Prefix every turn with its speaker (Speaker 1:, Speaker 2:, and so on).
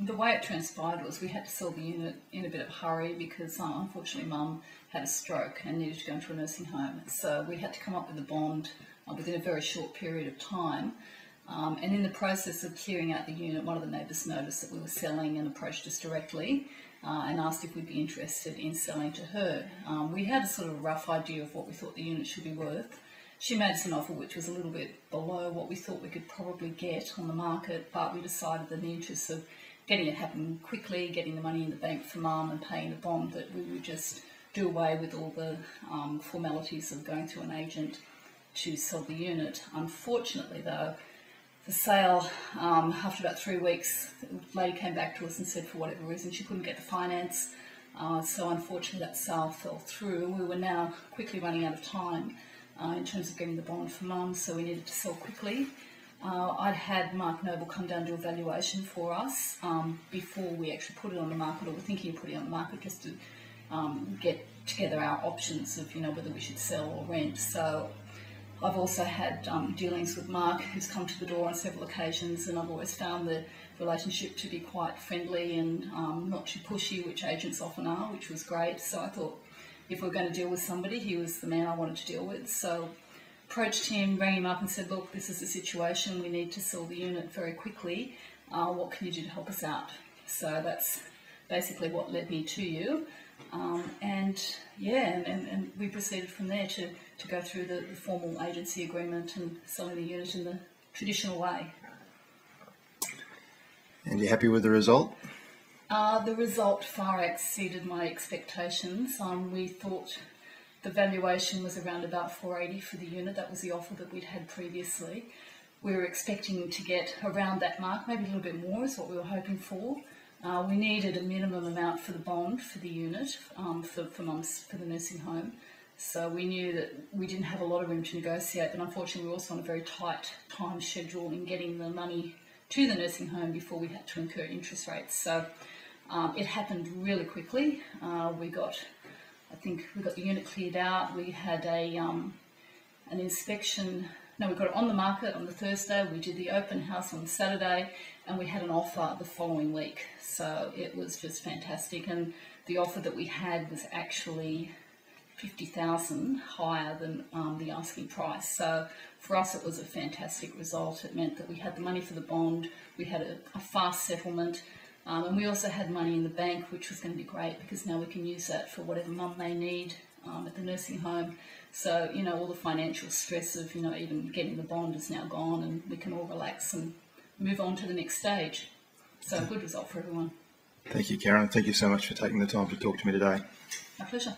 Speaker 1: The way it transpired was we had to sell the unit in a bit of a hurry because unfortunately Mum had a stroke and needed to go into a nursing home. So we had to come up with a bond within a very short period of time. And in the process of clearing out the unit, one of the neighbours noticed that we were selling and approached us directly and asked if we'd be interested in selling to her. We had a sort of rough idea of what we thought the unit should be worth. She made us an offer which was a little bit below what we thought we could probably get on the market, but we decided in the interest of getting it happen quickly, getting the money in the bank for Mum and paying the bond, that we would just do away with all the formalities of going through an agent to sell the unit. Unfortunately though, the sale, after about 3 weeks, the lady came back to us and said for whatever reason she couldn't get the finance, so unfortunately that sale fell through, and we were now quickly running out of time in terms of getting the bond for Mum, so we needed to sell quickly. I'd had Mark Noble come down to do a valuation for us before we actually put it on the market, or we're thinking of putting it on the market, just to get together our options of whether we should sell or rent. So I've also had dealings with Mark, who's come to the door on several occasions, and I've always found the relationship to be quite friendly and not too pushy, which agents often are, which was great. So I thought if we were going to deal with somebody, he was the man I wanted to deal with. So approached him, rang him up and said, look, this is the situation, we need to sell the unit very quickly, what can you do to help us out? So that's basically what led me to you. And we proceeded from there to go through the formal agency agreement and selling the unit in the traditional way.
Speaker 2: And you're happy with the result?
Speaker 1: The result far exceeded my expectations. We thought the valuation was around about $480 for the unit. That was the offer that we'd had previously. We were expecting to get around that mark, maybe a little bit more is what we were hoping for. We needed a minimum amount for the bond for the unit, for Mum's, for the nursing home. So we knew that we didn't have a lot of room to negotiate, but unfortunately we were also on a very tight time schedule in getting the money to the nursing home before we had to incur interest rates. So it happened really quickly. I think we got the unit cleared out. We had an inspection. No, we got it on the market on the Thursday. We did the open house on the Saturday, and we had an offer the following week. So it was just fantastic. And the offer that we had was actually $50,000 higher than the asking price. So for us, it was a fantastic result. It meant that we had the money for the bond. We had a fast settlement. And we also had money in the bank, which was going to be great because now we can use that for whatever Mum may need at the nursing home. So, all the financial stress of, even getting the bond is now gone, and we can all relax and move on to the next stage. So a good result for everyone.
Speaker 2: Thank you, Karen. Thank you so much for taking the time to talk to me today.
Speaker 1: My pleasure.